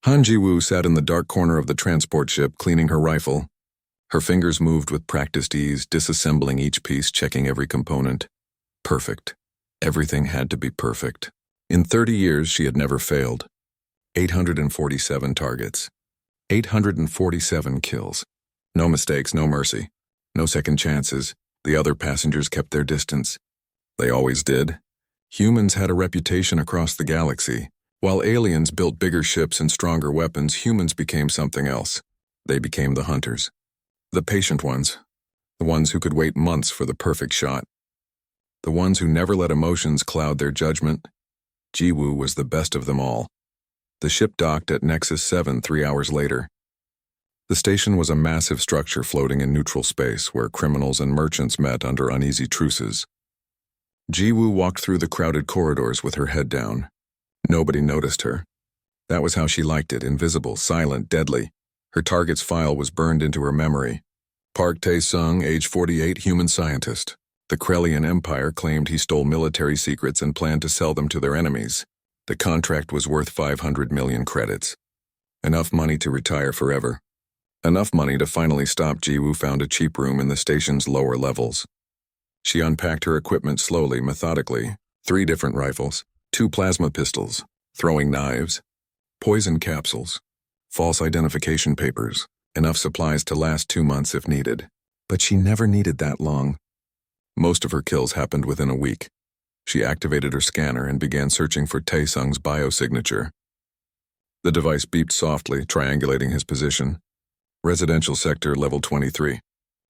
Han Ji-woo sat in the dark corner of the transport ship, cleaning her rifle. Her fingers moved with practiced ease, disassembling each piece, checking every component. Perfect. Everything had to be perfect. In 30 years, she had never failed. 847 targets. 847 kills. No mistakes, no mercy. No second chances. The other passengers kept their distance. They always did. Humans had a reputation across the galaxy. While aliens built bigger ships and stronger weapons, humans became something else. They became the hunters. The patient ones. The ones who could wait months for the perfect shot. The ones who never let emotions cloud their judgment. Ji-woo was the best of them all. The ship docked at Nexus 7 3 hours later. The station was a massive structure floating in neutral space where criminals and merchants met under uneasy truces. Ji-woo walked through the crowded corridors with her head down. Nobody noticed her. That was how she liked it, invisible, silent, deadly. Her target's file was burned into her memory. Park Tae-sung, age 48, human scientist. The Krellian Empire claimed he stole military secrets and planned to sell them to their enemies. The contract was worth 500 million credits. Enough money to retire forever. Enough money to finally stop. Ji-woo found a cheap room in the station's lower levels. She unpacked her equipment slowly, methodically. 3 different rifles, 2 plasma pistols, throwing knives, poison capsules, false identification papers, enough supplies to last 2 months if needed. But she never needed that long. Most of her kills happened within a week. She activated her scanner and began searching for Tae-sung's biosignature. The device beeped softly, triangulating his position. Residential sector, level 23.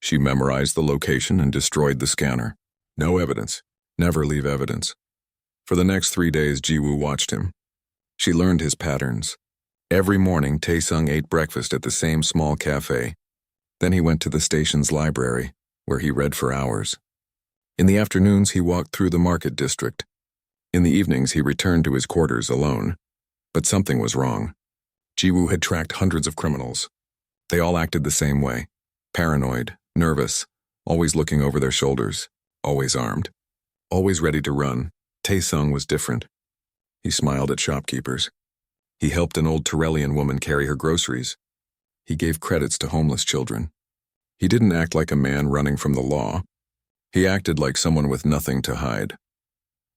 She memorized the location and destroyed the scanner. No evidence. Never leave evidence. For the next 3 days, Ji-woo watched him. She learned his patterns. Every morning, Tae-sung ate breakfast at the same small cafe. Then he went to the station's library, where he read for hours. In the afternoons, he walked through the market district. In the evenings, he returned to his quarters alone. But something was wrong. Ji-woo had tracked hundreds of criminals. They all acted the same way. Paranoid, nervous, always looking over their shoulders, always armed, always ready to run. Tae-sung was different. He smiled at shopkeepers. He helped an old Torellian woman carry her groceries. He gave credits to homeless children. He didn't act like a man running from the law. He acted like someone with nothing to hide.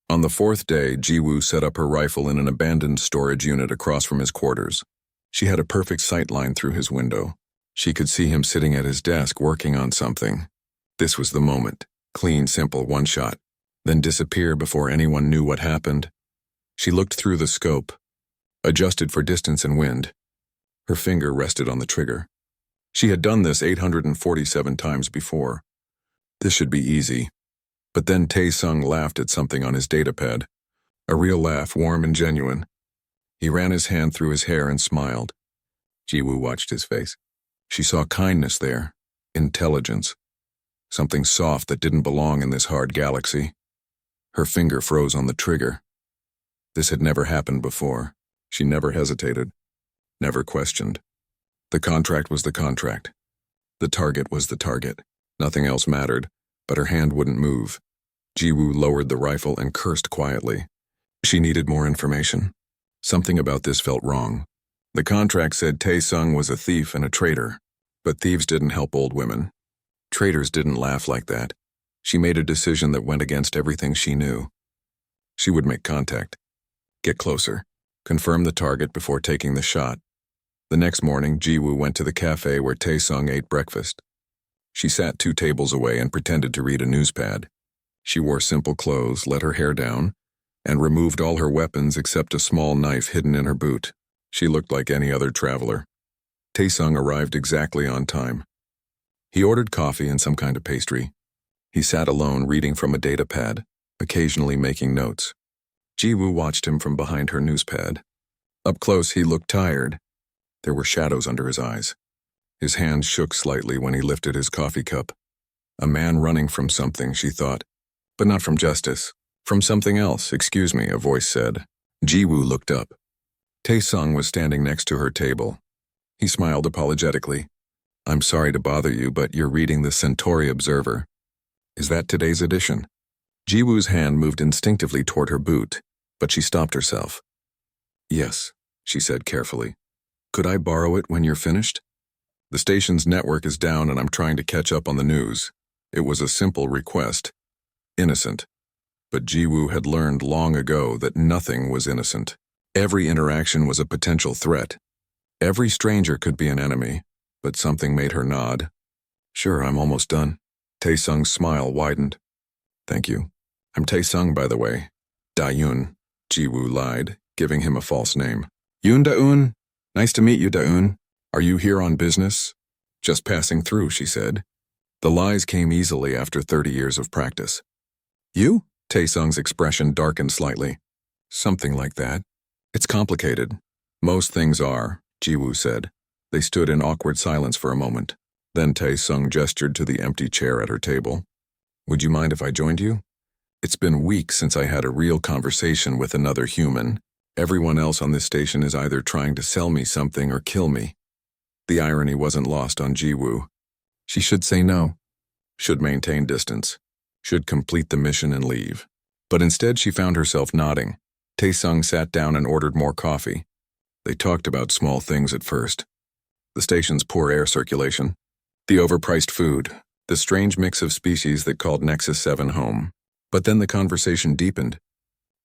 On the 4th day, Ji-woo set up her rifle in an abandoned storage unit across from his quarters. She had a perfect sight line through his window. She could see him sitting at his desk working on something. This was the moment. Clean, simple, one shot. Then disappear before anyone knew what happened. She looked through the scope, adjusted for distance and wind. Her finger rested on the trigger. She had done this 847 times before. This should be easy. But then Tae-sung laughed at something on his datapad. A real laugh, warm and genuine. He ran his hand through his hair and smiled. Ji-woo watched his face. She saw kindness there, intelligence. Something soft that didn't belong in this hard galaxy. Her finger froze on the trigger. This had never happened before. She never hesitated, never questioned. The contract was the contract. The target was the target. Nothing else mattered, but her hand wouldn't move. Ji-woo lowered the rifle and cursed quietly. She needed more information. Something about this felt wrong. The contract said Tae-sung was a thief and a traitor, but thieves didn't help old women. Traitors didn't laugh like that. She made a decision that went against everything she knew. She would make contact, get closer, confirm the target before taking the shot. The next morning, Ji-woo went to the cafe where Tae-sung ate breakfast. She sat 2 tables away and pretended to read a newspad. She wore simple clothes, let her hair down, and removed all her weapons except a small knife hidden in her boot. She looked like any other traveler. Tae-sung arrived exactly on time. He ordered coffee and some kind of pastry. He sat alone reading from a datapad, occasionally making notes. Ji-woo watched him from behind her newspad. Up close, he looked tired. There were shadows under his eyes. His hand shook slightly when he lifted his coffee cup. A man running from something, she thought. But not from justice. From something else, excuse me, a voice said. Ji-woo looked up. Tae-sung was standing next to her table. He smiled apologetically. I'm sorry to bother you, but you're reading the Centauri Observer. Is that today's edition? Ji-woo's hand moved instinctively toward her boot, but she stopped herself. Yes, she said carefully. Could I borrow it when you're finished? The station's network is down and I'm trying to catch up on the news. It was a simple request. Innocent. But Jiwoo had learned long ago that nothing was innocent. Every interaction was a potential threat. Every stranger could be an enemy, but something made her nod. Sure, I'm almost done. Taesung's smile widened. Thank you. I'm Taesung, by the way. Da-yoon, Jiwoo lied, giving him a false name. Yoon Da-eun. Nice to meet you, Da-eun. Are you here on business? Just passing through, she said. The lies came easily after 30 years of practice. You? Taesung's expression darkened slightly. Something like that. It's complicated. Most things are, Jiwoo said. They stood in awkward silence for a moment. Then Taesung gestured to the empty chair at her table. Would you mind if I joined you? It's been weeks since I had a real conversation with another human. Everyone else on this station is either trying to sell me something or kill me. The irony wasn't lost on Jiwoo. She should say no. Should maintain distance. Should complete the mission and leave. But instead she found herself nodding. Taesung sat down and ordered more coffee. They talked about small things at first. The station's poor air circulation. The overpriced food. The strange mix of species that called Nexus 7 home. But then the conversation deepened.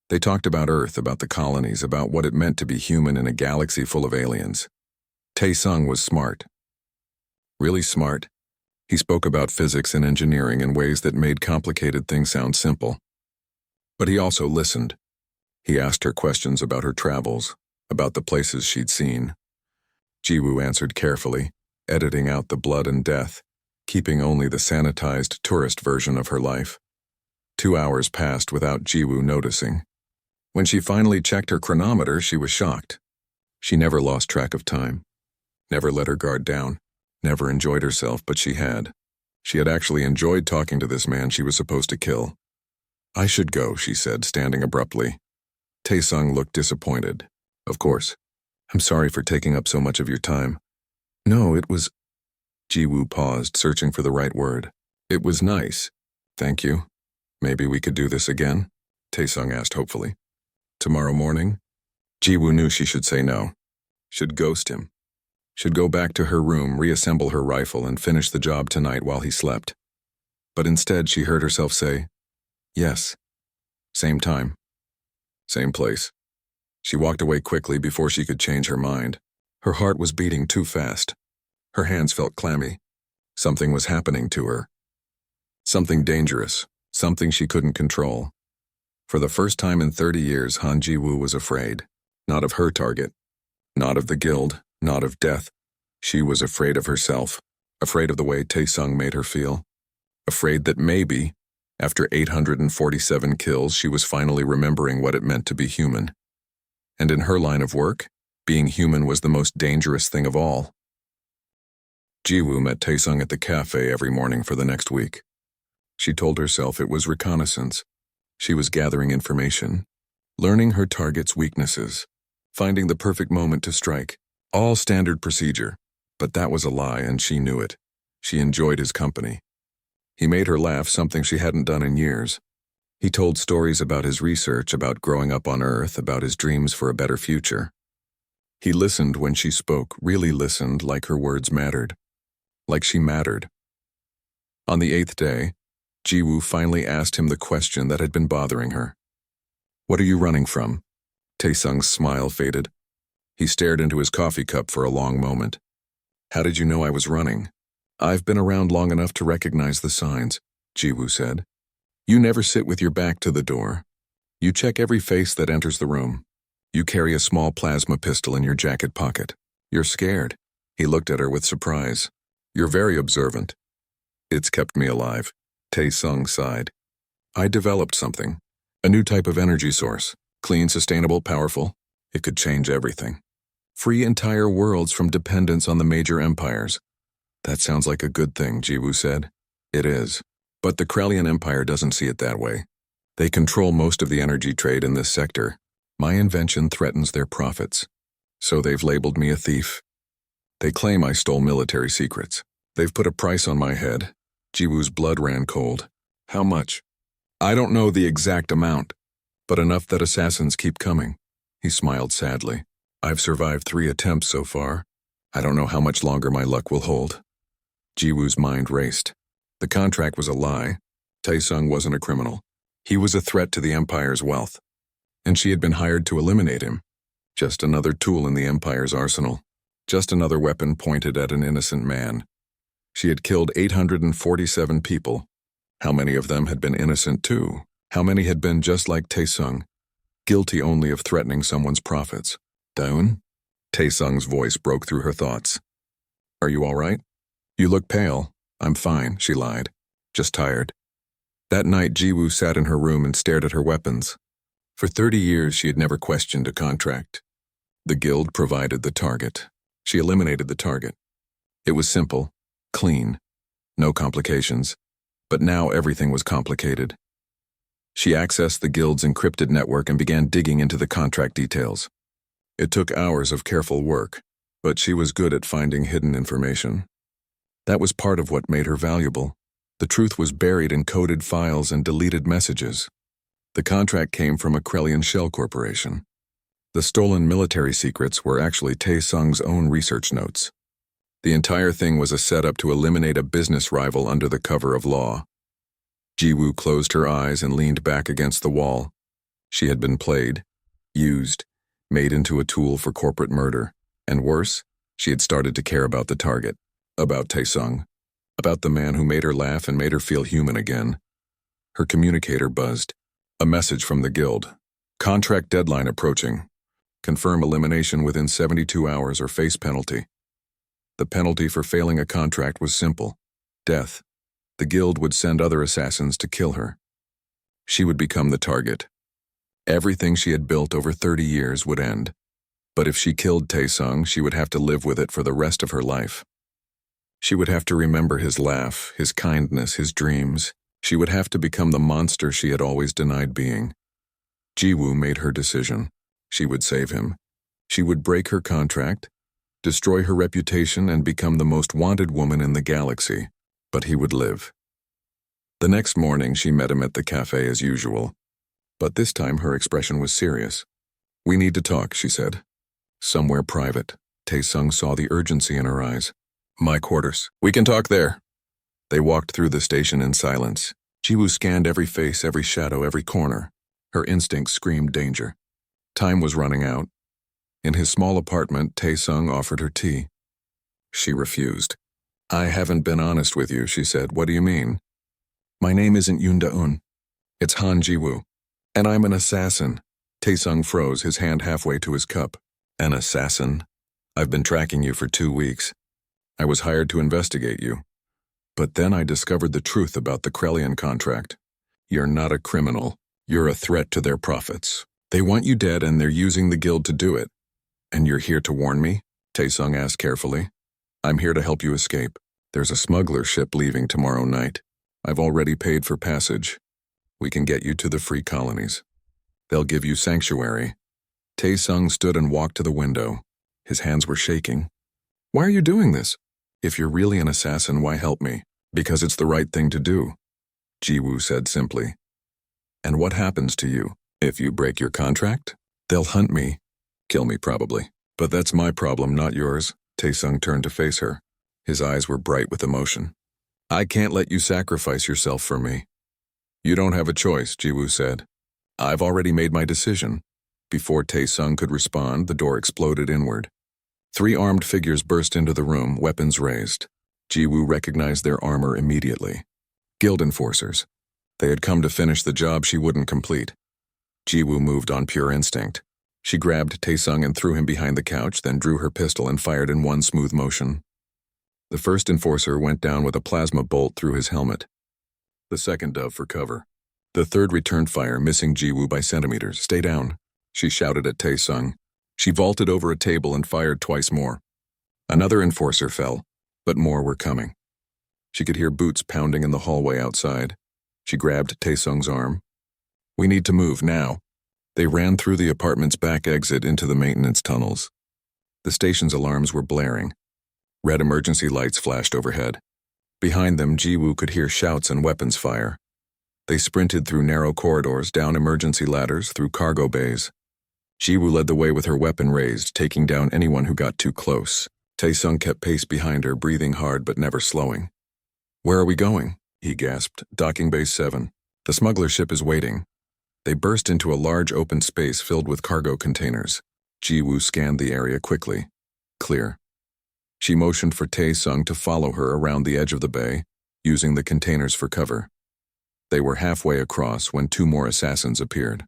They talked about Earth, about the colonies, about what it meant to be human in a galaxy full of aliens. Taesung was smart. Really smart. He spoke about physics and engineering in ways that made complicated things sound simple. But he also listened. He asked her questions about her travels, about the places she'd seen. Jiwoo answered carefully, editing out the blood and death, keeping only the sanitized tourist version of her life. 2 hours passed without Jiwoo noticing. When she finally checked her chronometer, she was shocked. She never lost track of time. Never let her guard down. Never enjoyed herself, but she had. She had actually enjoyed talking to this man she was supposed to kill. I should go, she said, standing abruptly. Taesung looked disappointed. Of course. I'm sorry for taking up so much of your time. No, it was... Jiwoo paused, searching for the right word. It was nice. Thank you. Maybe we could do this again? Taesung asked hopefully. Tomorrow morning? Jiwoo knew she should say no. Should ghost him. Should go back to her room, reassemble her rifle, and finish the job tonight while he slept. But instead she heard herself say, yes. Same time. Same place. She walked away quickly before she could change her mind. Her heart was beating too fast. Her hands felt clammy. Something was happening to her. Something dangerous. Something she couldn't control. For the first time in 30 years, Han Jiwoo was afraid. Not of her target. Not of the guild. Not of death. She was afraid of herself. Afraid of the way Taesung made her feel. Afraid that maybe, after 847 kills, she was finally remembering what it meant to be human. And in her line of work, being human was the most dangerous thing of all. Jiwoo met Taesung at the cafe every morning for the next week. She told herself it was reconnaissance. She was gathering information, learning her target's weaknesses, finding the perfect moment to strike. All standard procedure. But that was a lie, and she knew it. She enjoyed his company. He made her laugh, something she hadn't done in years. He told stories about his research, about growing up on Earth, about his dreams for a better future. He listened when she spoke, really listened, like her words mattered. Like she mattered. On the 8th day, Jiwoo finally asked him the question that had been bothering her. What are you running from? Taesung's smile faded. He stared into his coffee cup for a long moment. How did you know I was running? I've been around long enough to recognize the signs, Jiwoo said. You never sit with your back to the door. You check every face that enters the room. You carry a small plasma pistol in your jacket pocket. You're scared. He looked at her with surprise. You're very observant. It's kept me alive. Taesung sighed. I developed something. A new type of energy source. Clean, sustainable, powerful. It could change everything. Free entire worlds from dependence on the major empires. That sounds like a good thing, Jiwoo said. It is. But the Krellian Empire doesn't see it that way. They control most of the energy trade in this sector. My invention threatens their profits. So they've labeled me a thief. They claim I stole military secrets. They've put a price on my head. Jiwoo's blood ran cold. How much? I don't know the exact amount, but enough that assassins keep coming. He smiled sadly. I've survived 3 attempts so far. I don't know how much longer my luck will hold. Jiwoo's mind raced. The contract was a lie. Taesung wasn't a criminal. He was a threat to the Empire's wealth. And she had been hired to eliminate him. Just another tool in the Empire's arsenal. Just another weapon pointed at an innocent man. She had killed 847 people. How many of them had been innocent too? How many had been just like Taesung, guilty only of threatening someone's profits? Daeun? Taesung's voice broke through her thoughts. Are you all right? You look pale. I'm fine, she lied. Just tired. That night, Jiwoo sat in her room and stared at her weapons. For 30 years, she had never questioned a contract. The guild provided the target. She eliminated the target. It was simple, clean, no complications. But now everything was complicated. She accessed the guild's encrypted network and began digging into the contract details. It took hours of careful work, but she was good at finding hidden information. That was part of what made her valuable. The truth was buried in coded files and deleted messages. The contract came from a Krellian shell corporation. The stolen military secrets were actually Taesung's own research notes. The entire thing was a setup to eliminate a business rival under the cover of law. Jiwoo closed her eyes and leaned back against the wall. She had been played, used, made into a tool for corporate murder. And worse, she had started to care about the target, about Taesung, about the man who made her laugh and made her feel human again. Her communicator buzzed. A message from the guild. Contract deadline approaching. Confirm elimination within 72 hours or face penalty. The penalty for failing a contract was simple. Death. The guild would send other assassins to kill her. She would become the target. Everything she had built over 30 years would end. But if she killed Taesung, she would have to live with it for the rest of her life. She would have to remember his laugh, his kindness, his dreams. She would have to become the monster she had always denied being. Jiwoo made her decision. She would save him. She would break her contract, destroy her reputation, and become the most wanted woman in the galaxy. But he would live. The next morning, she met him at the cafe as usual. But this time, her expression was serious. We need to talk, she said. Somewhere private. Taesung saw the urgency in her eyes. My quarters. We can talk there. They walked through the station in silence. Jiwoo scanned every face, every shadow, every corner. Her instincts screamed danger. Time was running out. In his small apartment, Taesung offered her tea. She refused. I haven't been honest with you, she said. What do you mean? My name isn't Yoon Da-eun. It's Han Jiwoo. And I'm an assassin. Taesung froze, his hand halfway to his cup. An assassin? I've been tracking you for 2 weeks. I was hired to investigate you. But then I discovered the truth about the Krellian contract. You're not a criminal. You're a threat to their profits. They want you dead and they're using the guild to do it. And you're here to warn me? Taesung asked carefully. I'm here to help you escape. There's a smuggler ship leaving tomorrow night. I've already paid for passage. We can get you to the free colonies. They'll give you sanctuary. Taesung stood and walked to the window. His hands were shaking. Why are you doing this? If you're really an assassin, why help me? Because it's the right thing to do, Jiwoo said simply. And what happens to you? If you break your contract? They'll hunt me. Kill me probably. But that's my problem, not yours. Taesung turned to face her. His eyes were bright with emotion. I can't let you sacrifice yourself for me. You don't have a choice, Jiwoo said. I've already made my decision. Before Taesung could respond, the door exploded inward. 3 armed figures burst into the room, weapons raised. Jiwoo recognized their armor immediately. Guild enforcers. They had come to finish the job she wouldn't complete. Jiwoo moved on pure instinct. She grabbed Taesung and threw him behind the couch, then drew her pistol and fired in one smooth motion. The first enforcer went down with a plasma bolt through his helmet. The second dove for cover. The third returned fire, missing Jiwoo by centimeters. Stay down, she shouted at Taesung. She vaulted over a table and fired twice more. Another enforcer fell, but more were coming. She could hear boots pounding in the hallway outside. She grabbed Taesung's arm. We need to move now. They ran through the apartment's back exit into the maintenance tunnels. The station's alarms were blaring. Red emergency lights flashed overhead. Behind them, Jiwoo could hear shouts and weapons fire. They sprinted through narrow corridors, down emergency ladders, through cargo bays. Jiwoo led the way with her weapon raised, taking down anyone who got too close. Taesung kept pace behind her, breathing hard but never slowing. "Where are we going?" he gasped. "Docking Base 7. The smuggler ship is waiting." They burst into a large open space filled with cargo containers. Jiwoo scanned the area quickly. Clear. She motioned for Taesung to follow her around the edge of the bay, using the containers for cover. They were halfway across when 2 more assassins appeared.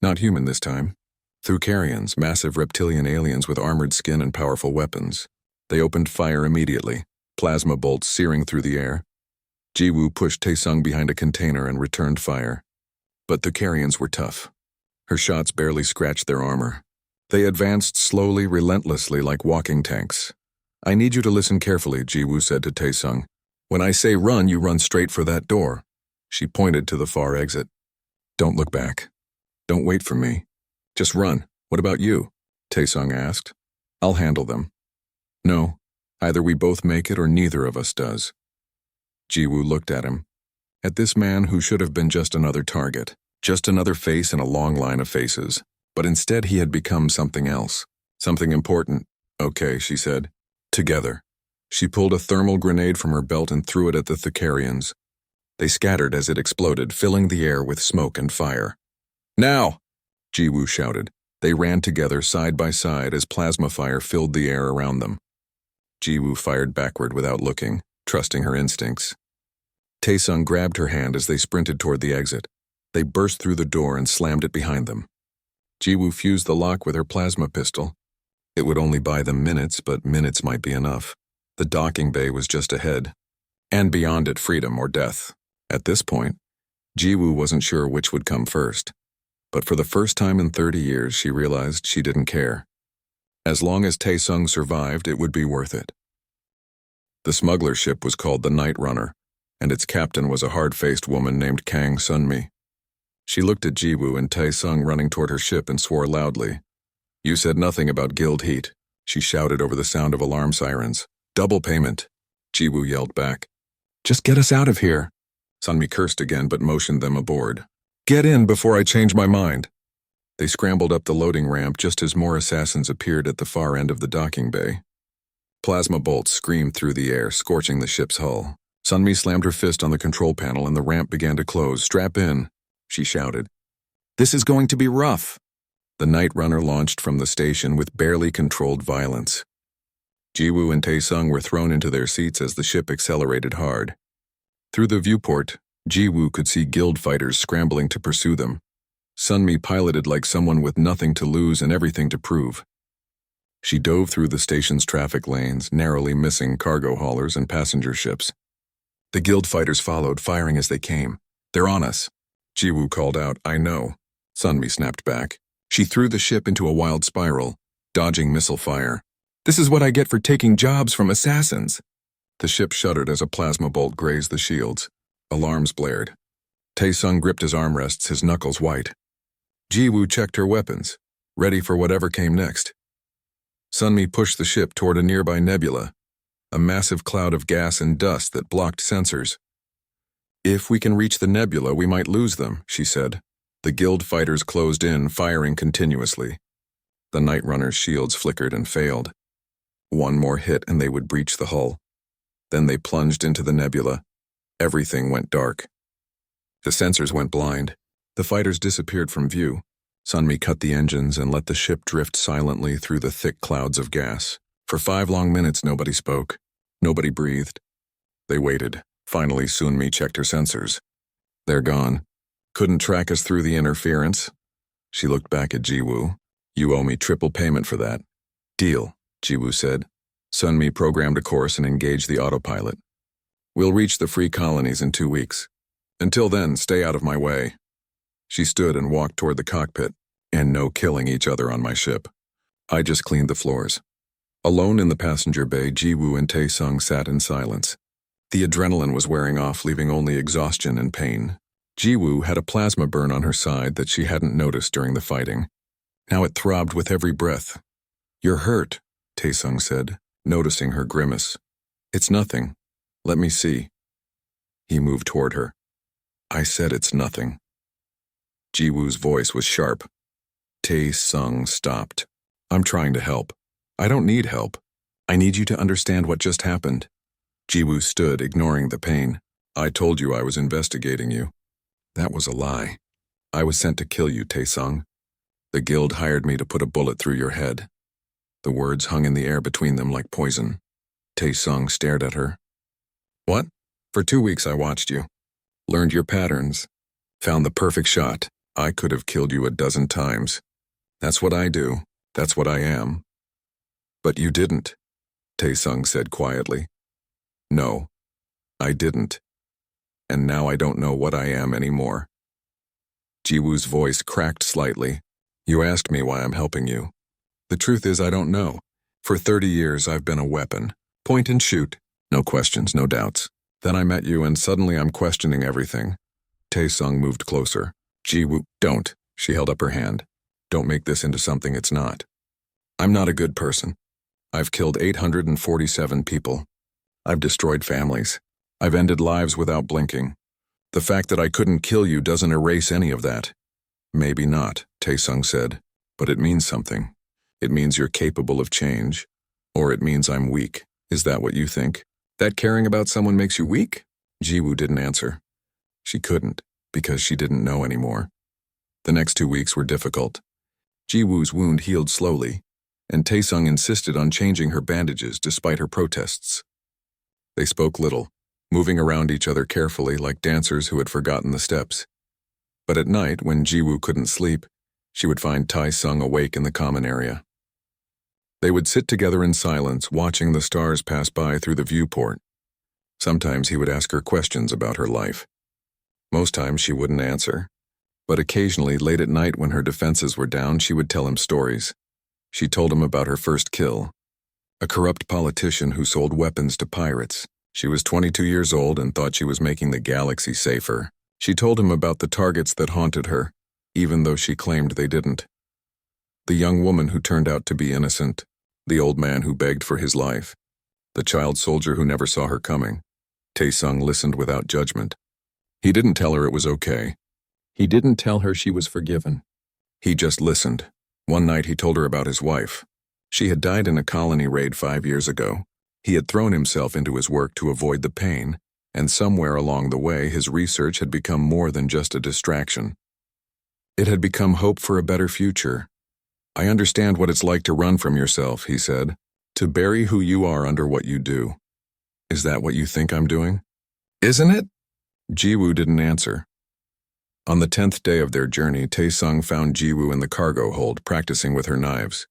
Not human this time. Thukarians, massive reptilian aliens with armored skin and powerful weapons. They opened fire immediately, plasma bolts searing through the air. Jiwoo pushed Taesung behind a container and returned fire. But Thukarians were tough. Her shots barely scratched their armor. They advanced slowly, relentlessly, like walking tanks. "I need you to listen carefully," Jiwoo said to Taesung. "When I say run, you run straight for that door." She pointed to the far exit. "Don't look back. Don't wait for me. Just run. What about you?" Taesung asked. "I'll handle them." "No. Either we both make it or neither of us does." Jiwoo looked at him. At this man who should have been just another target, just another face in a long line of faces. But instead he had become something else. Something important. "Okay," she said. "Together." She pulled a thermal grenade from her belt and threw it at the Thukarians. They scattered as it exploded, filling the air with smoke and fire. "Now!" Jiwoo shouted. They ran together side by side as plasma fire filled the air around them. Jiwoo fired backward without looking, trusting her instincts. Taesung grabbed her hand as they sprinted toward the exit. They burst through the door and slammed it behind them. Jiwoo fused the lock with her plasma pistol. It would only buy them minutes, but minutes might be enough. The docking bay was just ahead. And beyond it, freedom or death. At this point, Jiwoo wasn't sure which would come first. But for the first time in 30 years, she realized she didn't care. As long as Taesung survived, it would be worth it. The smuggler ship was called the Night Runner, and its captain was a hard-faced woman named Kang Sunmi. She looked at Jiwoo and Taesung running toward her ship and swore loudly. "You said nothing about guild heat," she shouted over the sound of alarm sirens. "Double payment." Jiwoo yelled back. "Just get us out of here." Sunmi cursed again but motioned them aboard. "Get in before I change my mind." They scrambled up the loading ramp just as more assassins appeared at the far end of the docking bay. Plasma bolts screamed through the air, scorching the ship's hull. Sunmi slammed her fist on the control panel and the ramp began to close. "Strap in," she shouted. "This is going to be rough." The Night Runner launched from the station with barely controlled violence. Jiwoo and Taesung were thrown into their seats as the ship accelerated hard. Through the viewport, Jiwoo could see guild fighters scrambling to pursue them. Sunmi piloted like someone with nothing to lose and everything to prove. She dove through the station's traffic lanes, narrowly missing cargo haulers and passenger ships. The guild fighters followed, firing as they came. "They're on us." Jiwoo called out, "I know." Sunmi snapped back. She threw the ship into a wild spiral, dodging missile fire. "This is what I get for taking jobs from assassins." The ship shuddered as a plasma bolt grazed the shields. Alarms blared. Taesung gripped his armrests, his knuckles white. Jiwoo checked her weapons, ready for whatever came next. Sunmi pushed the ship toward a nearby nebula, a massive cloud of gas and dust that blocked sensors. "If we can reach the nebula, we might lose them," she said. The guild fighters closed in, firing continuously. The Night Runner's shields flickered and failed. One more hit and they would breach the hull. Then they plunged into the nebula. Everything went dark. The sensors went blind. The fighters disappeared from view. Sunmi cut the engines and let the ship drift silently through the thick clouds of gas. For 5 long minutes, nobody spoke. Nobody breathed. They waited. Finally, Sunmi checked her sensors. "They're gone. Couldn't track us through the interference." She looked back at Jiwoo. "You owe me triple payment for that." "Deal," Jiwoo said. Sunmi programmed a course and engaged the autopilot. "We'll reach the free colonies in 2 weeks. Until then, stay out of my way." She stood and walked toward the cockpit. "And no killing each other on my ship. I just cleaned the floors." Alone in the passenger bay, Jiwoo and Taesung sat in silence. The adrenaline was wearing off, leaving only exhaustion and pain. Jiwoo had a plasma burn on her side that she hadn't noticed during the fighting. Now it throbbed with every breath. "You're hurt," Taesung said, noticing her grimace. "It's nothing. Let me see." He moved toward her. "I said it's nothing." Jiwoo's voice was sharp. Tae-sung stopped. I'm trying to help. I don't need help. I need you to understand what just happened. Jiwoo stood, ignoring the pain. I told you I was investigating you. That was a lie. I was sent to kill you, Tae-sung. The guild hired me to put a bullet through your head. The words hung in the air between them like poison. Tae-sung stared at her. What? For 2 weeks I watched you. Learned your patterns. Found the perfect shot. I could have killed you a dozen times. That's what I do. That's what I am. But you didn't, Tae-sung said quietly. No, I didn't. And now I don't know what I am anymore. Jiwoo's voice cracked slightly. You asked me why I'm helping you. The truth is I don't know. For 30 years I've been a weapon. Point and shoot. No questions, no doubts. Then I met you and suddenly I'm questioning everything. Tae-sung moved closer. Jiwoo, don't. She held up her hand. Don't make this into something it's not. I'm not a good person. I've killed 847 people. I've destroyed families. I've ended lives without blinking. The fact that I couldn't kill you doesn't erase any of that. Maybe not, Tae-sung said, but it means something. It means you're capable of change. Or it means I'm weak. Is that what you think? That caring about someone makes you weak? Jiwoo didn't answer. She couldn't, because she didn't know anymore. The next 2 weeks were difficult. Jiwoo's wound healed slowly, and Tae-sung insisted on changing her bandages despite her protests. They spoke little, moving around each other carefully like dancers who had forgotten the steps. But at night, when Jiwoo couldn't sleep, she would find Tae-sung awake in the common area. They would sit together in silence, watching the stars pass by through the viewport. Sometimes he would ask her questions about her life. Most times she wouldn't answer. But occasionally, late at night when her defenses were down, she would tell him stories. She told him about her first kill. A corrupt politician who sold weapons to pirates. She was 22 years old and thought she was making the galaxy safer. She told him about the targets that haunted her, even though she claimed they didn't. The young woman who turned out to be innocent. The old man who begged for his life. The child soldier who never saw her coming. Tae-sung listened without judgment. He didn't tell her it was okay. He didn't tell her she was forgiven. He just listened. One night he told her about his wife. She had died in a colony raid 5 years ago. He had thrown himself into his work to avoid the pain, and somewhere along the way his research had become more than just a distraction. It had become hope for a better future. I understand what it's like to run from yourself, he said, to bury who you are under what you do. Is that what you think I'm doing? Isn't it? Jiwoo didn't answer. On the 10th day of their journey, Tae-sung found Jiwoo in the cargo hold, practicing with her knives.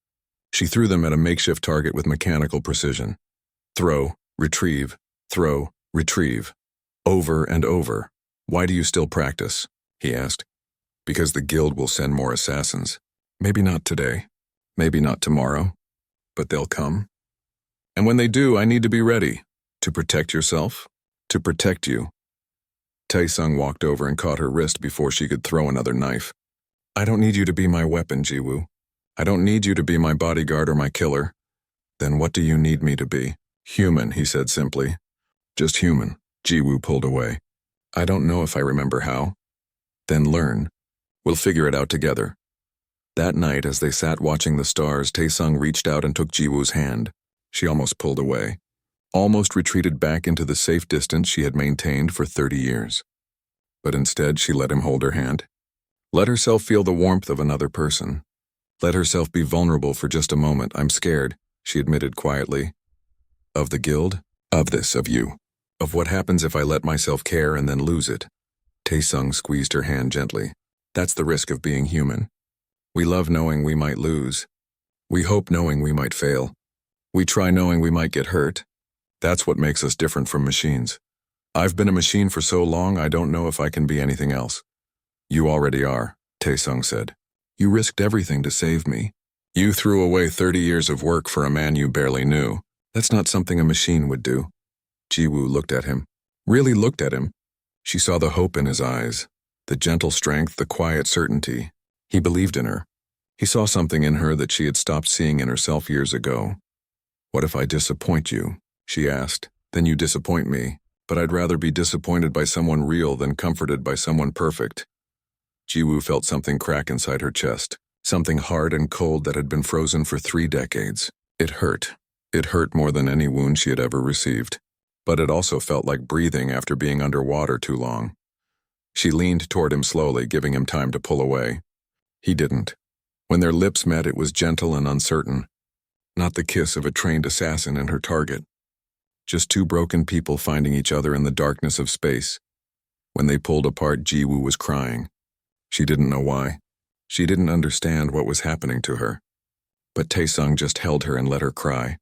She threw them at a makeshift target with mechanical precision. Throw, retrieve, throw, retrieve. Over and over. Why do you still practice? He asked. Because the guild will send more assassins. Maybe not today. Maybe not tomorrow. But they'll come. And when they do, I need to be ready. To protect yourself. To protect you. Tae-sung walked over and caught her wrist before she could throw another knife. I don't need you to be my weapon, Jiwoo. I don't need you to be my bodyguard or my killer. Then what do you need me to be? Human, he said simply. Just human. Jiwoo pulled away. I don't know if I remember how. Then learn. We'll figure it out together. That night, as they sat watching the stars, Tae-sung reached out and took Jiwoo's hand. She almost pulled away. Almost retreated back into the safe distance she had maintained for 30 years. But instead, she let him hold her hand. Let herself feel the warmth of another person. Let herself be vulnerable for just a moment. I'm scared, she admitted quietly. Of the guild? Of this, of you. Of what happens if I let myself care and then lose it. Tae-sung squeezed her hand gently. That's the risk of being human. We love knowing we might lose. We hope knowing we might fail. We try knowing we might get hurt. That's what makes us different from machines. I've been a machine for so long I don't know if I can be anything else. You already are, Tae-sung said. You risked everything to save me. You threw away 30 years of work for a man you barely knew. That's not something a machine would do. Jiwoo looked at him. Really looked at him. She saw the hope in his eyes, the gentle strength, the quiet certainty. He believed in her. He saw something in her that she had stopped seeing in herself years ago. What if I disappoint you? She asked. Then you disappoint me, but I'd rather be disappointed by someone real than comforted by someone perfect. Jiwoo felt something crack inside her chest. Something hard and cold that had been frozen for 3 decades. It hurt. It hurt more than any wound she had ever received. But it also felt like breathing after being underwater too long. She leaned toward him slowly, giving him time to pull away. He didn't. When their lips met, it was gentle and uncertain. Not the kiss of a trained assassin and her target. Just two broken people finding each other in the darkness of space. When they pulled apart, Jiwoo was crying. She didn't know why. She didn't understand what was happening to her. But Taesung just held her and let her cry.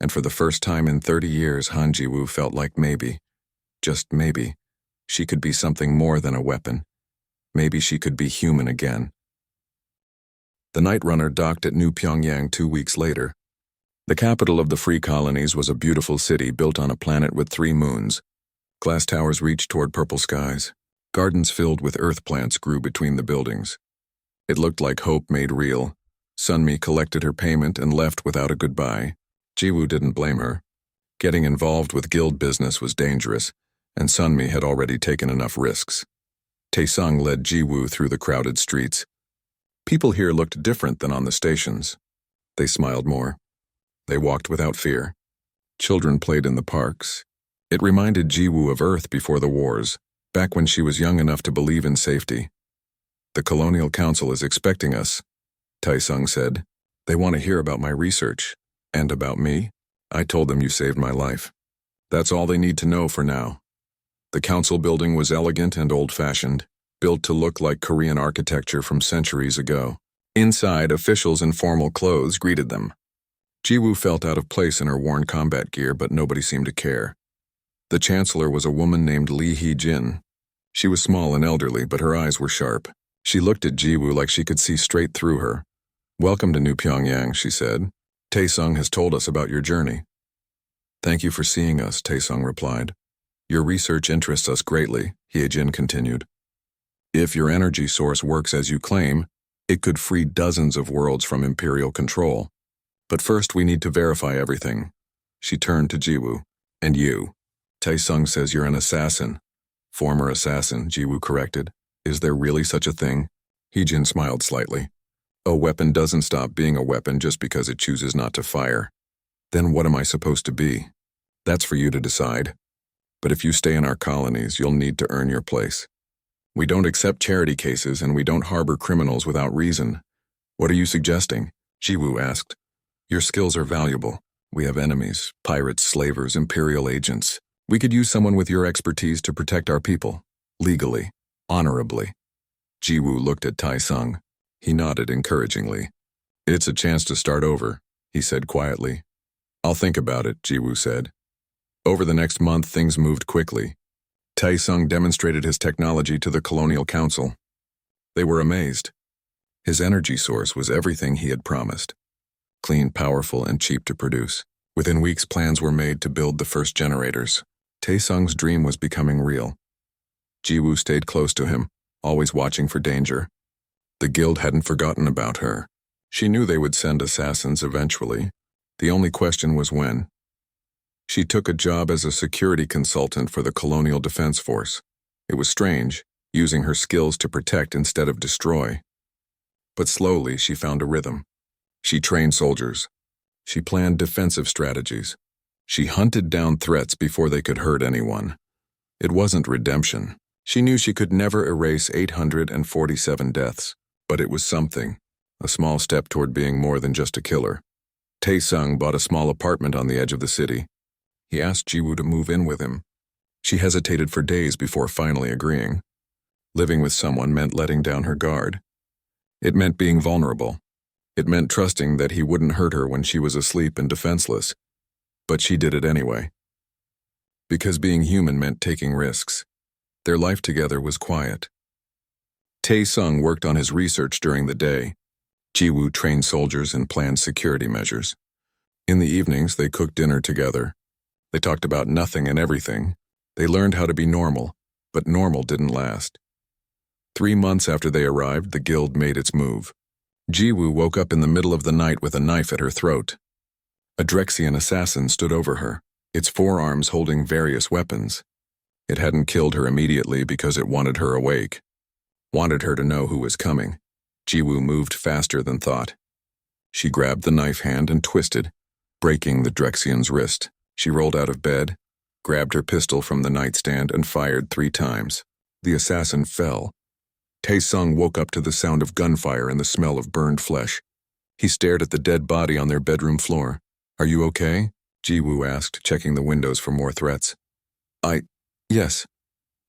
And for the first time in 30 years, Han Jiwoo felt like maybe, just maybe, she could be something more than a weapon. Maybe she could be human again. The Night Runner docked at New Pyongyang 2 weeks later. The capital of the Free Colonies was a beautiful city built on a planet with 3 moons. Glass towers reached toward purple skies. Gardens filled with earth plants grew between the buildings. It looked like hope made real. Sunmi collected her payment and left without a goodbye. Jiwoo didn't blame her. Getting involved with guild business was dangerous, and Sunmi had already taken enough risks. Taesung led Jiwoo through the crowded streets. People here looked different than on the stations. They smiled more. They walked without fear. Children played in the parks. It reminded Jiwoo of Earth before the wars, back when she was young enough to believe in safety. "The Colonial Council is expecting us," Taesung said. "They want to hear about my research. And about me? I told them you saved my life. That's all they need to know for now." The council building was elegant and old-fashioned, built to look like Korean architecture from centuries ago. Inside, officials in formal clothes greeted them. Jiwoo felt out of place in her worn combat gear, but nobody seemed to care. The chancellor was a woman named Lee Hee-jin. She was small and elderly, but her eyes were sharp. She looked at Jiwoo like she could see straight through her. "Welcome to New Pyongyang," she said. "Taesung has told us about your journey." "Thank you for seeing us," Taesung replied. "Your research interests us greatly," Hee-jin continued. "If your energy source works as you claim, it could free dozens of worlds from Imperial control. But first we need to verify everything." She turned to Jiwoo. "And you. Taesung says you're an assassin." "Former assassin," Jiwoo corrected. "Is there really such a thing?" Hee-jin smiled slightly. "A weapon doesn't stop being a weapon just because it chooses not to fire. Then what am I supposed to be? That's for you to decide. But if you stay in our colonies, you'll need to earn your place. We don't accept charity cases and we don't harbor criminals without reason." "What are you suggesting?" Jiwoo asked. "Your skills are valuable. We have enemies, pirates, slavers, Imperial agents. We could use someone with your expertise to protect our people. Legally. Honorably." Jiwoo looked at Taesung. He nodded encouragingly. "It's a chance to start over," he said quietly. "I'll think about it," Jiwoo said. Over the next month, things moved quickly. Taesung demonstrated his technology to the Colonial Council. They were amazed. His energy source was everything he had promised. Clean, powerful, and cheap to produce. Within weeks, plans were made to build the first generators. Taesung's dream was becoming real. Jiwoo stayed close to him, always watching for danger. The guild hadn't forgotten about her. She knew they would send assassins eventually. The only question was when. She took a job as a security consultant for the Colonial Defense Force. It was strange, using her skills to protect instead of destroy. But slowly she found a rhythm. She trained soldiers. She planned defensive strategies. She hunted down threats before they could hurt anyone. It wasn't redemption. She knew she could never erase 847 deaths. But it was something, a small step toward being more than just a killer. Taesung bought a small apartment on the edge of the city. He asked Jiwoo to move in with him. She hesitated for days before finally agreeing. Living with someone meant letting down her guard. It meant being vulnerable. It meant trusting that he wouldn't hurt her when she was asleep and defenseless. But she did it anyway. Because being human meant taking risks. Their life together was quiet. Taesung worked on his research during the day. Jiwoo trained soldiers and planned security measures. In the evenings, they cooked dinner together. They talked about nothing and everything. They learned how to be normal, but normal didn't last. 3 months after they arrived, the guild made its move. Jiwoo woke up in the middle of the night with a knife at her throat. A Drexian assassin stood over her, its forearms holding various weapons. It hadn't killed her immediately because it wanted her awake. Wanted her to know who was coming. Jiwoo moved faster than thought. She grabbed the knife hand and twisted, breaking the Drexian's wrist. She rolled out of bed, grabbed her pistol from the nightstand, and fired 3 times. The assassin fell. Tae-sung woke up to the sound of gunfire and the smell of burned flesh. He stared at the dead body on their bedroom floor. "Are you okay?" Jiwoo asked, checking the windows for more threats. Yes.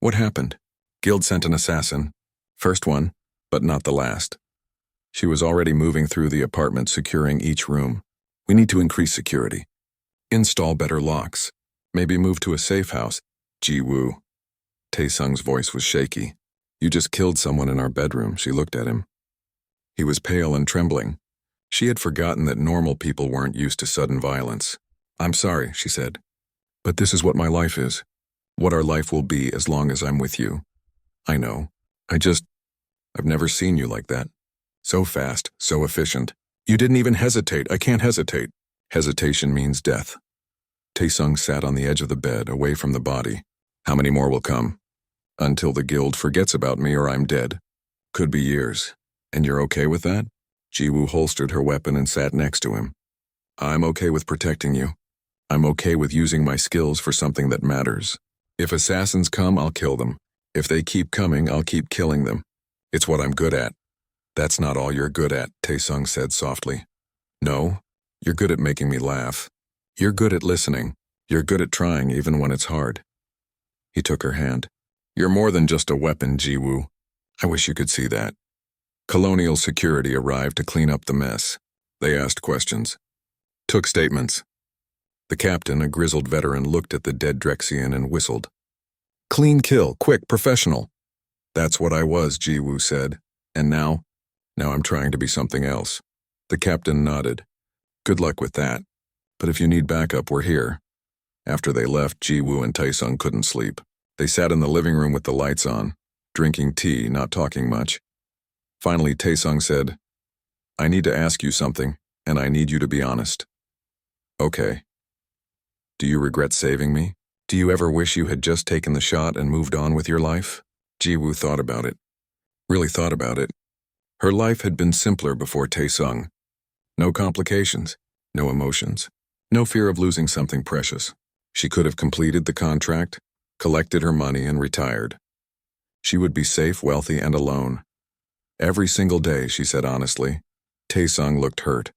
What happened?" "Guild sent an assassin. First one, but not the last." She was already moving through the apartment, securing each room. "We need to increase security. Install better locks. Maybe move to a safe house." "Jiwoo." Tae-sung's voice was shaky. "You just killed someone in our bedroom." She looked at him. He was pale and trembling. She had forgotten that normal people weren't used to sudden violence. "I'm sorry," she said. "But this is what my life is. What our life will be as long as I'm with you. I know. I've never seen you like that. So fast, so efficient. You didn't even hesitate. I can't hesitate." "Hesitation means death." Tae-sung sat on the edge of the bed, away from the body. "How many more will come?" "Until the guild forgets about me or I'm dead. Could be years. And you're okay with that?" Jiwoo holstered her weapon and sat next to him. "I'm okay with protecting you. I'm okay with using my skills for something that matters. If assassins come, I'll kill them. If they keep coming, I'll keep killing them. It's what I'm good at." "That's not all you're good at," Tae-sung said softly. "No, you're good at making me laugh. You're good at listening. You're good at trying even when it's hard." He took her hand. "You're more than just a weapon, Jiwoo. I wish you could see that." Colonial security arrived to clean up the mess. They asked questions, took statements. The captain, a grizzled veteran, looked at the dead Drexian and whistled. "Clean kill, quick, professional." "That's what I was," Jiwoo said. "And now I'm trying to be something else." The captain nodded. "Good luck with that. But if you need backup, we're here." After they left, Jiwoo and Tae-sung couldn't sleep. They sat in the living room with the lights on, drinking tea, not talking much. Finally, Tae-sung said, "I need to ask you something, and I need you to be honest." "Okay. Do you regret saving me? Do you ever wish you had just taken the shot and moved on with your life?" Jiwoo thought about it. Really thought about it. Her life had been simpler before Tae-sung. No complications, no emotions, no fear of losing something precious. She could have completed the contract, collected her money, and retired. She would be safe, wealthy, and alone. Every single day, she said honestly. Tae-sung looked hurt.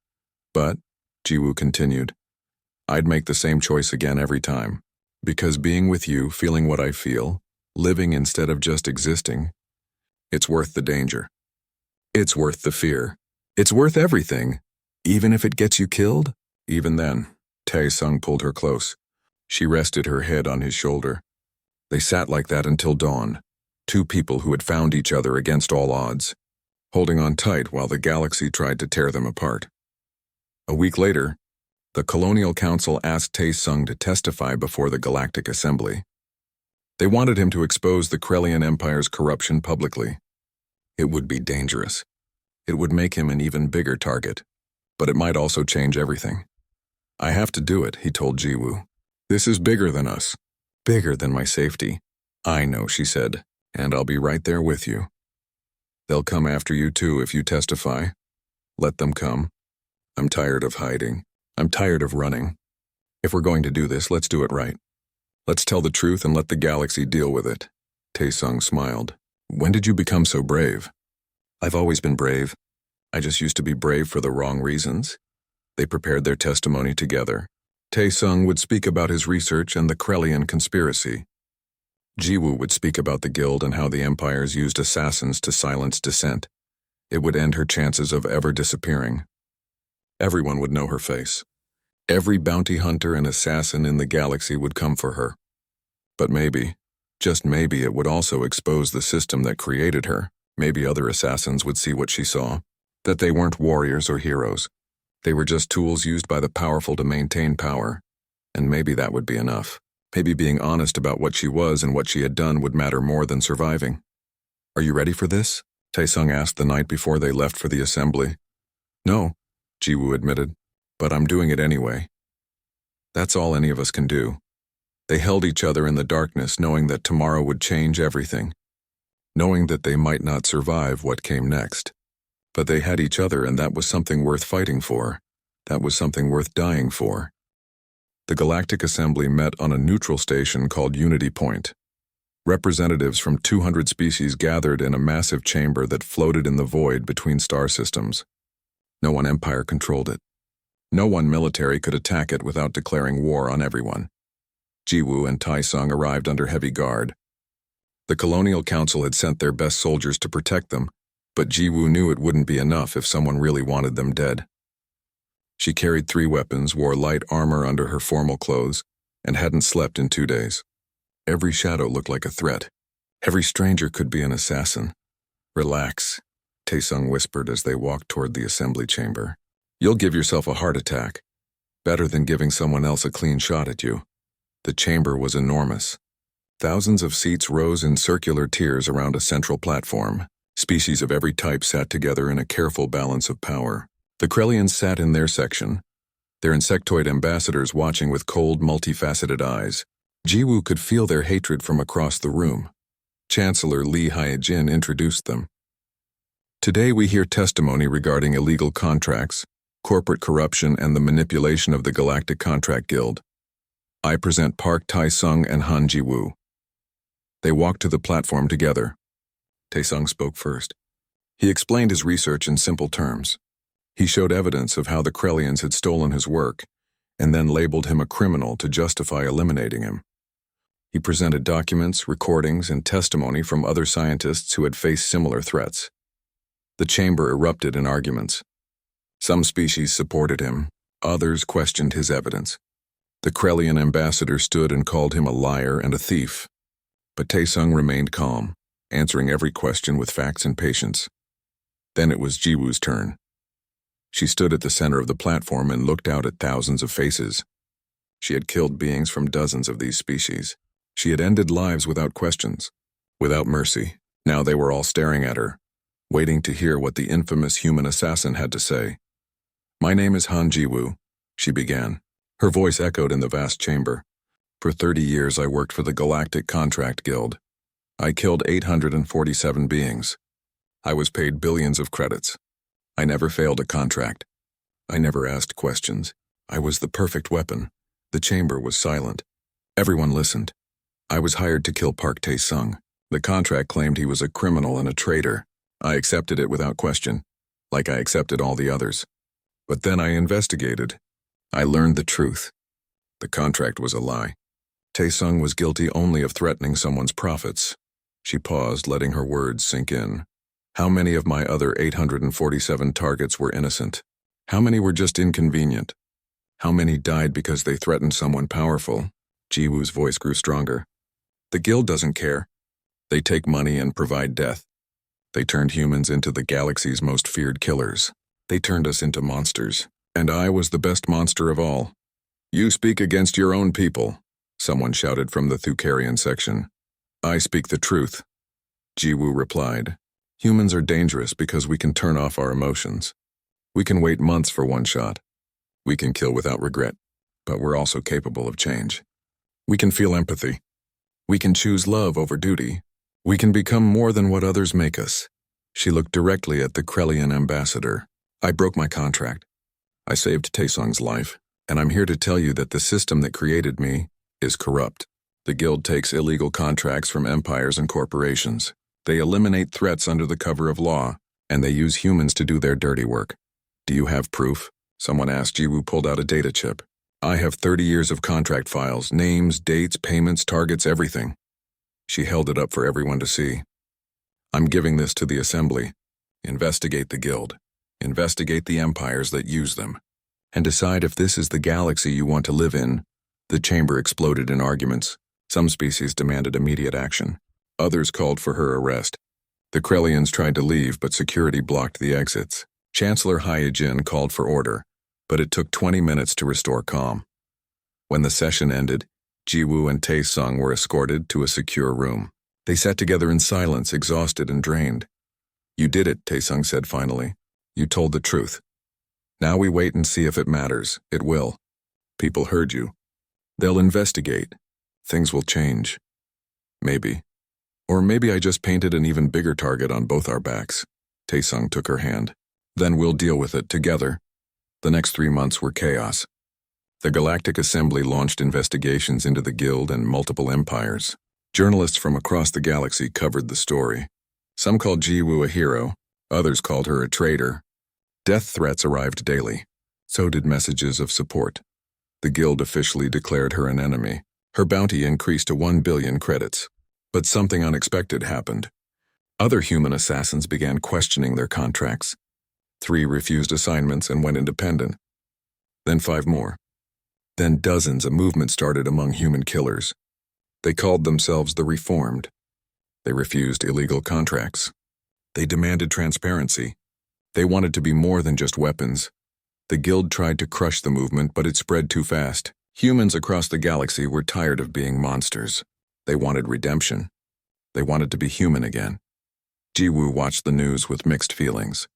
"But," Jiwoo continued, "I'd make the same choice again every time. Because being with you, feeling what I feel, living instead of just existing, it's worth the danger. It's worth the fear. It's worth everything. Even if it gets you killed?" Even then, Tae-sung pulled her close. She rested her head on his shoulder. They sat like that until dawn, 2 people who had found each other against all odds, holding on tight while the galaxy tried to tear them apart. A week later, the Colonial Council asked Tae-sung to testify before the Galactic Assembly. They wanted him to expose the Krellian Empire's corruption publicly. It would be dangerous. It would make him an even bigger target, but it might also change everything. "I have to do it," he told Jiwoo. "This is bigger than us, bigger than my safety." "I know," she said, "and I'll be right there with you. They'll come after you too if you testify. Let them come. I'm tired of hiding. I'm tired of running. If we're going to do this, let's do it right. Let's tell the truth and let the galaxy deal with it." Tae-sung smiled. "When did you become so brave?" "I've always been brave. I just used to be brave for the wrong reasons." They prepared their testimony together. Tae-sung would speak about his research and the Krellian conspiracy. Jiwoo would speak about the guild and how the empires used assassins to silence dissent. It would end her chances of ever disappearing. Everyone would know her face. Every bounty hunter and assassin in the galaxy would come for her. But maybe, just maybe, it would also expose the system that created her. Maybe other assassins would see what she saw, that they weren't warriors or heroes. They were just tools used by the powerful to maintain power. And maybe that would be enough. Maybe being honest about what she was and what she had done would matter more than surviving. "Are you ready for this?" Tae-sung asked the night before they left for the assembly. "No," Jiwoo admitted, "but I'm doing it anyway." That's all any of us can do. They held each other in the darkness, knowing that tomorrow would change everything, knowing that they might not survive what came next. But they had each other, and that was something worth fighting for. That was something worth dying for. The Galactic Assembly met on a neutral station called Unity Point. Representatives from 200 species gathered in a massive chamber that floated in the void between star systems. No one empire controlled it. No one military could attack it without declaring war on everyone. Jiwoo and Tai-sung arrived under heavy guard. The Colonial Council had sent their best soldiers to protect them, but Jiwoo knew it wouldn't be enough if someone really wanted them dead. She carried 3 weapons, wore light armor under her formal clothes, and hadn't slept in 2 days. Every shadow looked like a threat. Every stranger could be an assassin. Relax, Taesung whispered as they walked toward the assembly chamber. You'll give yourself a heart attack. Better than giving someone else a clean shot at you. The chamber was enormous. Thousands of seats rose in circular tiers around a central platform. Species of every type sat together in a careful balance of power. The Krellians sat in their section, their insectoid ambassadors watching with cold, multifaceted eyes. Jiwoo could feel their hatred from across the room. Chancellor Lee Hyejin introduced them. Today we hear testimony regarding illegal contracts, corporate corruption, and the manipulation of the Galactic Contract Guild. I present Park Tae-sung and Han Jiwoo. They walked to the platform together. Tae-sung spoke first. He explained his research in simple terms. He showed evidence of how the Krellians had stolen his work, and then labeled him a criminal to justify eliminating him. He presented documents, recordings, and testimony from other scientists who had faced similar threats. The chamber erupted in arguments. Some species supported him, others questioned his evidence. The Krellian ambassador stood and called him a liar and a thief. But Taesung remained calm, answering every question with facts and patience. Then it was Jiwoo's turn. She stood at the center of the platform and looked out at thousands of faces. She had killed beings from dozens of these species. She had ended lives without questions, without mercy. Now they were all staring at her, waiting to hear what the infamous human assassin had to say. My name is Han Jiwoo, she began. Her voice echoed in the vast chamber. For 30 years I worked for the Galactic Contract Guild. I killed 847 beings. I was paid billions of credits. I never failed a contract. I never asked questions. I was the perfect weapon. The chamber was silent. Everyone listened. I was hired to kill Park Tae-sung. The contract claimed he was a criminal and a traitor. I accepted it without question, like I accepted all the others. But then I investigated. I learned the truth. The contract was a lie. Tae-sung was guilty only of threatening someone's profits. She paused, letting her words sink in. How many of my other 847 targets were innocent? How many were just inconvenient? How many died because they threatened someone powerful? Jiwoo's voice grew stronger. The guild doesn't care. They take money and provide death. They turned humans into the galaxy's most feared killers. They turned us into monsters. And I was the best monster of all. You speak against your own people, someone shouted from the Thukarian section. I speak the truth, Jiwoo replied. Humans are dangerous because we can turn off our emotions. We can wait months for one shot. We can kill without regret, but we're also capable of change. We can feel empathy. We can choose love over duty. We can become more than what others make us. She looked directly at the Krellian ambassador. I broke my contract. I saved Taesung's life, and I'm here to tell you that the system that created me is corrupt. The guild takes illegal contracts from empires and corporations. They eliminate threats under the cover of law, and they use humans to do their dirty work. Do you have proof? Someone asked. Jiwoo pulled out a data chip. I have 30 years of contract files, names, dates, payments, targets, everything. She held it up for everyone to see. I'm giving this to the assembly. Investigate the guild. Investigate the empires that use them. And decide if this is the galaxy you want to live in. The chamber exploded in arguments. Some species demanded immediate action. Others called for her arrest. The Krellians tried to leave, but security blocked the exits. Chancellor Hyejin called for order, but it took 20 minutes to restore calm. When the session ended, Jiwoo and Taesung were escorted to a secure room. They sat together in silence, exhausted and drained. You did it, Taesung said finally. You told the truth. Now we wait and see if it matters. It will. People heard you. They'll investigate. Things will change. Maybe. Or maybe I just painted an even bigger target on both our backs. Taesung took her hand. Then we'll deal with it together. The next 3 months were chaos. The Galactic Assembly launched investigations into the Guild and multiple empires. Journalists from across the galaxy covered the story. Some called Jiwoo a hero, others called her a traitor. Death threats arrived daily. So did messages of support. The Guild officially declared her an enemy. Her bounty increased to 1 billion credits. But something unexpected happened. Other human assassins began questioning their contracts. 3 refused assignments and went independent. Then 5 more. Then dozens. A movement started among human killers. They called themselves the Reformed. They refused illegal contracts. They demanded transparency. They wanted to be more than just weapons. The Guild tried to crush the movement, but it spread too fast. Humans across the galaxy were tired of being monsters. They wanted redemption. They wanted to be human again. Jiwoo watched the news with mixed feelings.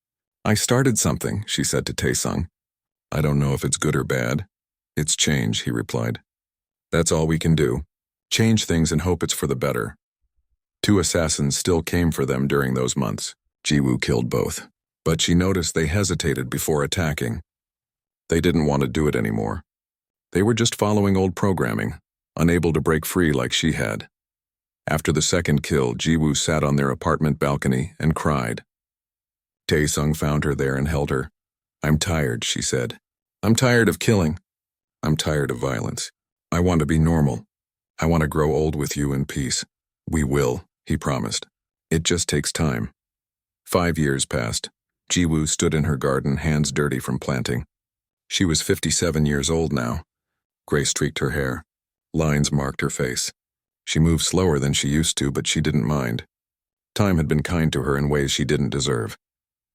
I started something, she said to Taesung. I don't know if it's good or bad. It's change, he replied. That's all we can do. Change things and hope it's for the better. 2 assassins still came for them during those months. Jiwoo killed both. But she noticed they hesitated before attacking. They didn't want to do it anymore. They were just following old programming, unable to break free like she had. After the second kill, Jiwoo sat on their apartment balcony and cried. Taesung found her there and held her. I'm tired, she said. I'm tired of killing. I'm tired of violence. I want to be normal. I want to grow old with you in peace. We will, he promised. It just takes time. 5 years passed. Jiwoo stood in her garden, hands dirty from planting. She was 57 years old now. Gray streaked her hair. Lines marked her face. She moved slower than she used to, but she didn't mind. Time had been kind to her in ways she didn't deserve.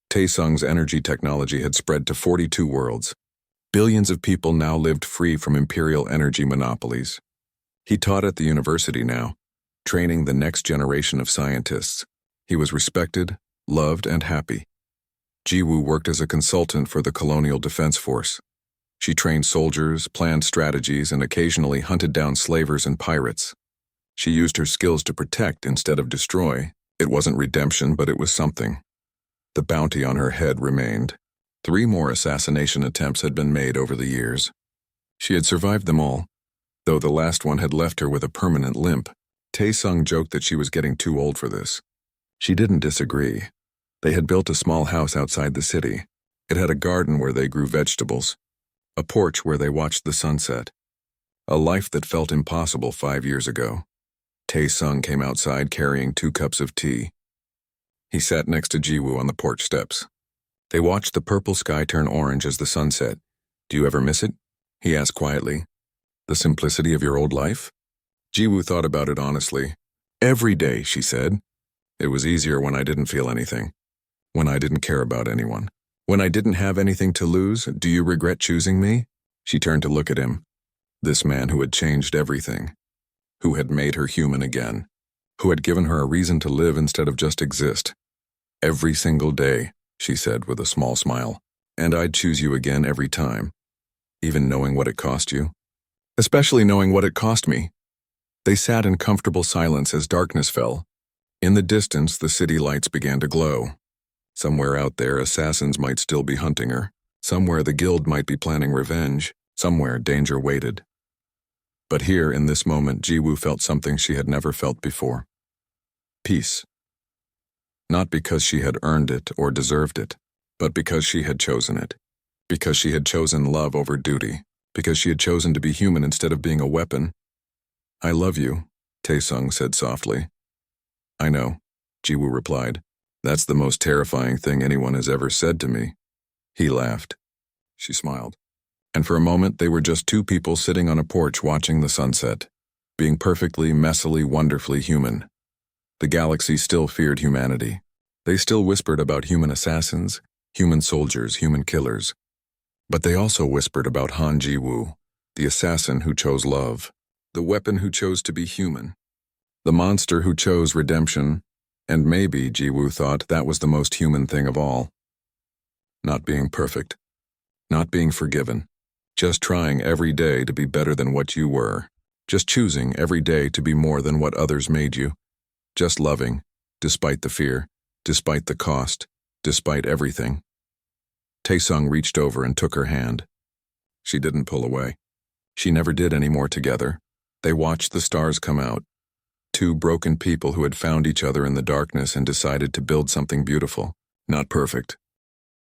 Taesung's energy technology had spread to 42 worlds. Billions of people now lived free from imperial energy monopolies. He taught at the university now, training the next generation of scientists. He was respected, loved, and happy. Jiwoo worked as a consultant for the Colonial Defense Force. She trained soldiers, planned strategies, and occasionally hunted down slavers and pirates. She used her skills to protect instead of destroy. It wasn't redemption, but it was something. The bounty on her head remained. 3 more assassination attempts had been made over the years. She had survived them all, though the last one had left her with a permanent limp. Taesung joked that she was getting too old for this. She didn't disagree. They had built a small house outside the city. It had a garden where they grew vegetables, a porch where they watched the sunset. A life that felt impossible 5 years ago. Taesung came outside carrying 2 cups of tea. He sat next to Jiwoo on the porch steps. They watched the purple sky turn orange as the sun set. Do you ever miss it? He asked quietly. The simplicity of your old life? Jiwoo thought about it honestly. Every day, she said. It was easier when I didn't feel anything. When I didn't care about anyone. When I didn't have anything to lose. Do you regret choosing me? She turned to look at him. This man who had changed everything. Who had made her human again. Who had given her a reason to live instead of just exist. Every single day, she said with a small smile. And I'd choose you again every time. Even knowing what it cost you. Especially knowing what it cost me. They sat in comfortable silence as darkness fell. In the distance, the city lights began to glow. Somewhere out there, assassins might still be hunting her. Somewhere the guild might be planning revenge. Somewhere danger waited. But here, in this moment, Jiwoo felt something she had never felt before. Peace. Not because she had earned it or deserved it, but because she had chosen it. Because she had chosen love over duty. Because she had chosen to be human instead of being a weapon. I love you, Taesung said softly. I know, Jiwoo replied. That's the most terrifying thing anyone has ever said to me. He laughed. She smiled. And for a moment they were just 2 people sitting on a porch watching the sunset, being perfectly, messily, wonderfully human. The galaxy still feared humanity. They still whispered about human assassins, human soldiers, human killers. But they also whispered about Han Jiwoo, the assassin who chose love, the weapon who chose to be human, the monster who chose redemption, and maybe, Jiwoo thought, that was the most human thing of all. Not being perfect, not being forgiven, just trying every day to be better than what you were, just choosing every day to be more than what others made you, just loving, despite the fear, despite the cost, despite everything. Taesung reached over and took her hand. She didn't pull away. She never did any more together. They watched the stars come out. Two broken people who had found each other in the darkness and decided to build something beautiful. Not perfect,